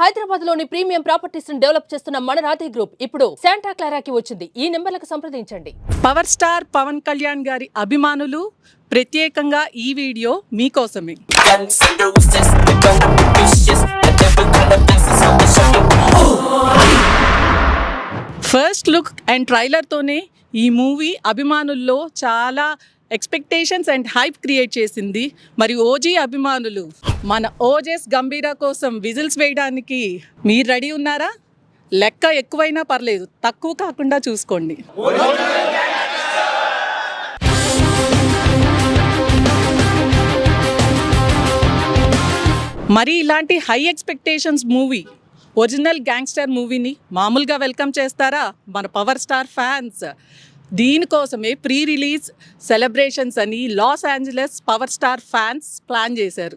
హైదరాబాద్ లోని premium properties ని develop చేస్తున్న మన రాధే గ్రూప్ ఇప్పుడు శాంటా క్లారాకి వచ్చింది. ఈ నెంబర్లకు సంప్రదించండి. పవర్ స్టార్ పవన్ కళ్యాణ్ గారి అభిమానులు ప్రత్యేకంగా ఈ వీడియో మీకోసమే. ఫస్ట్ లుక్ అండ్ ట్రైలర్తోనే ఈ మూవీ అభిమానుల్లో చాలా ఎక్స్పెక్టేషన్స్ అండ్ హైప్ క్రియేట్ చేసింది. మరి ఓజీ అభిమానులు మన ఓజెస్ గంభీరా కోసం విజిల్స్ వేయడానికి మీరు రెడీ ఉన్నారా? లెక్క ఎక్కువైనా పర్లేదు, తక్కువ కాకుండా చూసుకోండి. మరి ఇలాంటి high expectations movie, original gangster మూవీని మామూలుగా వెల్కమ్ చేస్తారా మన పవర్ స్టార్ ఫ్యాన్స్? దీనికోసమే ప్రీ రిలీజ్ సెలబ్రేషన్స్ అని Los Angeles power star fans plan చేశారు.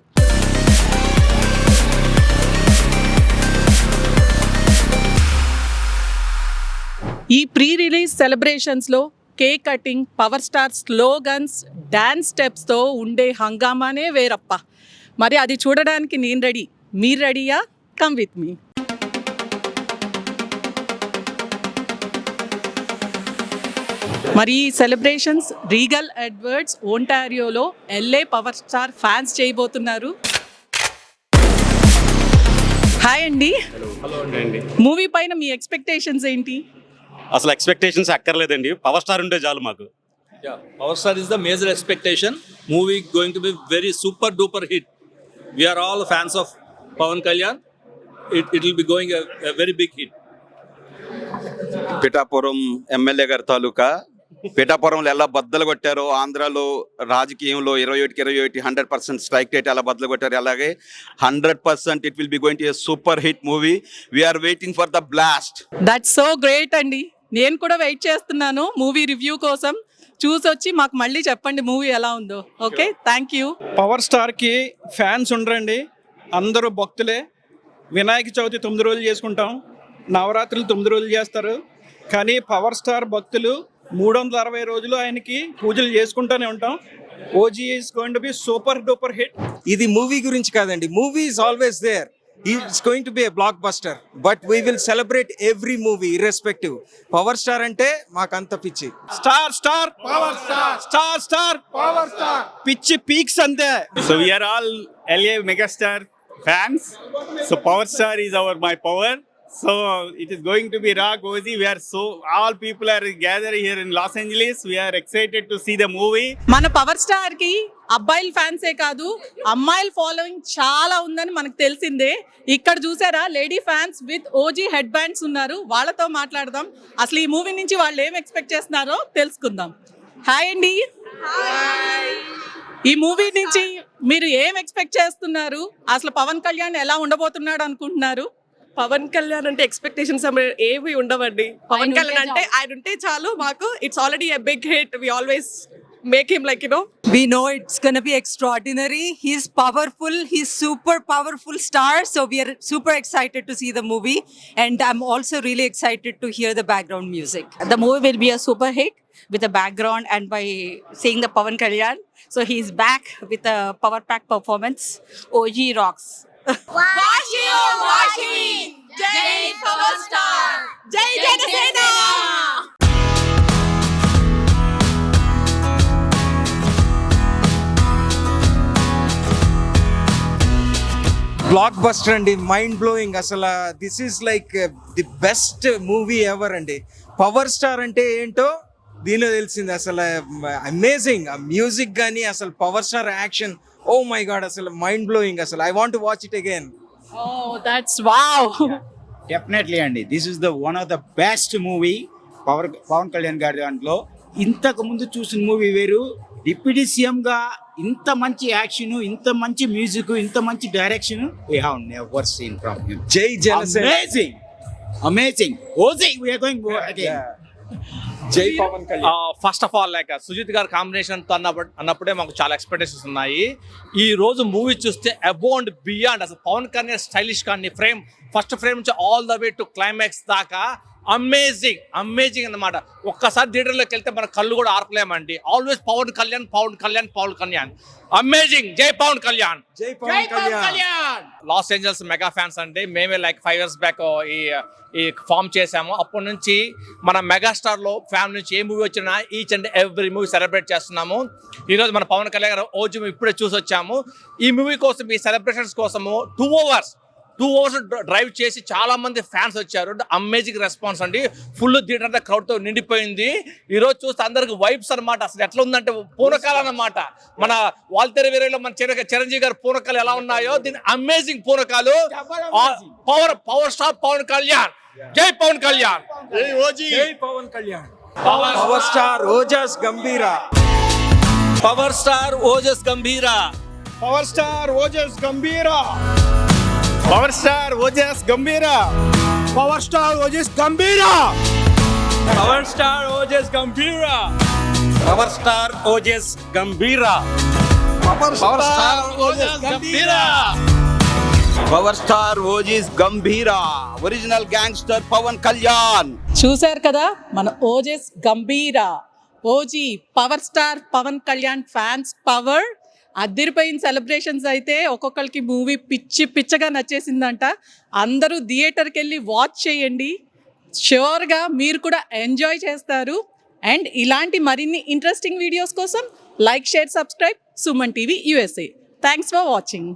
ఈ ప్రీ రిలీజ్ సెలబ్రేషన్స్లో cake cutting, power star slogans, dance స్టెప్స్తో ఉండే హంగామానే వేరప్ప. మరి అది చూడడానికి నేను రెడీ, మీరు రెడీయా? Come with me. మరి ఈ సెలబ్రేషన్స్ రీగల్ ఎడ్వర్డ్స్ ఒంటారియోలో LA పవర్ స్టార్ ఫ్యాన్స్ చేయబోతున్నారు. హాయ్ అండి. మూవీ పైన మీ ఎక్స్పెక్టేషన్స్ ఏంటి? అసలు ఎక్స్పెక్టేషన్స్ అక్కర్లేదండి, పవర్ స్టార్ ఉంటే చాలు మాకు. Power Star is the major expectation. Movie going to be very super duper hit. We are all fans of Pawan Kalyan. It will be going a very big hit. Pithapuram MLA గారి తాలూకా పిఠాపురంలో ఎలా బద్దలు కొట్టారో, ఆంధ్రాలో రాజకీయంలో 21 100% strike rate ఎలా బద్దలు కొట్టారు, అలాగే 100% it will be going to a super hit movie. We're waiting for the blast. That's so great అండి. నేను కూడా వెయిట్ చేస్తున్నాను మూవీ రివ్యూ కోసం. చూసొచ్చి మాకు మళ్ళీ చెప్పండి మూవీ ఎలా ఉందో. Okay, thank you. పవర్ స్టార్కి ఫ్యాన్స్ ఉండరండి, అందరూ భక్తులే. వినాయక చవితి 9 రోజులు చేసుకుంటాం, నవరాత్రులు 9 రోజులు చేస్తారు. కానీ పవర్ స్టార్ భక్తులు 360 రోజులు ఆయనకి పూజలు చేసుకుంటూనే ఉంటాం. OG is going to be super duper hit. ఇది మూవీ గురించి కాదండి. Movie is always there. It's going to be a blockbuster, but we will celebrate every movie irrespective. Power star అంటే మాకంత పిచ్చి. Star star power star, star star power star, పిచ్చి peaks అంతే. So we are all LA megastar fans. So power star is my power. So it is going to be rock cozy. All people are gathered here in Los Angeles. We are excited to see the movie. మన power star కి అబ్బాయిల ఫ్యాన్సే కాదు, అమ్మాయిల following చాలా ఉందని మనకు తెలిసిందే. ఇక్కడ చూసారా, lady fans with OG head bands ఉన్నారు. వాళ్ళతో మాట్లాడదాం. అసలు ఈ మూవీ నుంచి వాళ్ళు ఏం ఎక్స్పెక్ట్ చేస్తున్నారో తెలుసుకుందాం. హాయ్ అండి. ఈ మూవీ నుంచి మీరు ఏం ఎక్స్పెక్ట్ చేస్తున్నారు? అసలు పవన్ కళ్యాణ్ ఎలా ఉండబోతున్నాడు అనుకుంటున్నారు? పవన్ కళ్యాణ్ అంటే ఎక్స్పెక్టేషన్స్ ఏవి ఉండవండి. పవన్ కళ్యాణ్ అంటే ఆయన ఉంటే చాలు మాకు. It's already a big hit. We always make him like, we know it's going to be extraordinary. He's powerful. He's super powerful star. So we are super excited to see the movie. And I'm also really excited to hear the background music. The movie will be a super hit with the background and by seeing the Pawan Kalyan. So he's back with a power pack performance. OG rocks. Watch me. Jai Power Star. Jai Janasena. Block buster అండి, mind blowing. అసలు this is like the best movie ever అండి. Power star అంటే ఏంటో దీనిలో తెలిసింది. అసలు amazing. ఆ music కానీ అసలు power star action, oh my god, అసలు మైండ్ బ్లోయింగ్. అసలు I want to watch it again. Oh, that's wow. Definitely అండి, this is the one of the best movie Pawan Kalyan గారి దాంట్లో. ఇంతకు ముందు చూసిన మూవీ వేరు. డిప్యూటీ సీఎంగా ఇంత మంచి యాక్షన్, ఇంత మంచి మ్యూజిక్, ఇంత మంచి direction we have never seen from him. జై Janasena. Amazing. OG we are going again. జై Pawan Kalyan. First of all like Sujith గారి కాంబినేషన్ తో అన్నప్పుడే మాకు చాలా ఎక్స్పెక్టేషన్స్ ఉన్నాయి. ఈ రోజు మూవీ చూస్తే అబోవ్ అండ్ బియాండ్. అసలు పవన్ కళ్యాణ్ స్టైలిష్ కానీ ఫస్ట్ ఫ్రేమ్ నుంచి all the way to climax దాకా అమేజింగ్ అన్నమాట. ఒక్కసారి థియేటర్లోకి వెళ్తే మన కళ్ళు కూడా ఆర్పలేమండి. Always Pawan Kalyan amazing. జై పవన్ కళ్యాణ్. జై Pawan Kalyan. Los Angeles mega fans అండి. మేమే లైక్ 5 years బ్యాక్ ఈ ఫామ్ చేసాము. అప్పటి నుంచి మన మెగాస్టార్లో ఫ్యామిలీ నుంచి ఏ మూవీ వచ్చినా each and every movie celebrate చేస్తున్నాము. ఈరోజు మన పవన్ కళ్యాణ్ గారు ఓజీ ఇప్పుడే చూసి వచ్చాము. ఈ మూవీ కోసం, ఈ సెలబ్రేషన్స్ కోసము 2 hours డ్రైవ్ చేసి చాలా మంది ఫ్యాన్స్ వచ్చారు. అమేజింగ్ రెస్పాన్స్ అండి. ఫుల్ థియేటర్ అంతా క్రౌడ్తో నిండిపోయింది. ఈరోజు చూస్తే అందరికి వైబ్స్ అనమాట. అసలు ఎట్లా ఉందంటే పూనకాలు అన్నమాట. మన వాల్తేరు వీరలో మన చిరంజీవి గారి పూనకాలు ఎలా ఉన్నాయో దీని అమేజింగ్ పూనకాలు. Power star Pawan Kalyan. జై పవన్ కళ్యాణ్. జై Pawan Kalyan. Power star Ojas Gambheera. Power star Ojas Gambheera. Power star Ojas Gambheera. Power star Ojas Gambheera. Power star Ojas Gambheera. Power star Ojas Gambheera. Power star Ojas Gambheera. Power star Ojas Gambheera. Power star Ojas Gambheera. Original gangster Pawan Kalyan. చూశారు కదా మన Ojas Gambheera. OG power star Pawan Kalyan fans power అదిరిపోయిన సెలబ్రేషన్స్. అయితే ఒక్కొక్కరికి మూవీ పిచ్చగా నచ్చేసిందంట. అందరూ థియేటర్కి వెళ్ళి వాచ్ చేయండి. ష్యూర్గా మీరు కూడా ఎంజాయ్ చేస్తారు. అండ్ ఇలాంటి మరిన్ని ఇంట్రెస్టింగ్ వీడియోస్ కోసం like, share, subscribe Suman TV USA. Thanks for watching.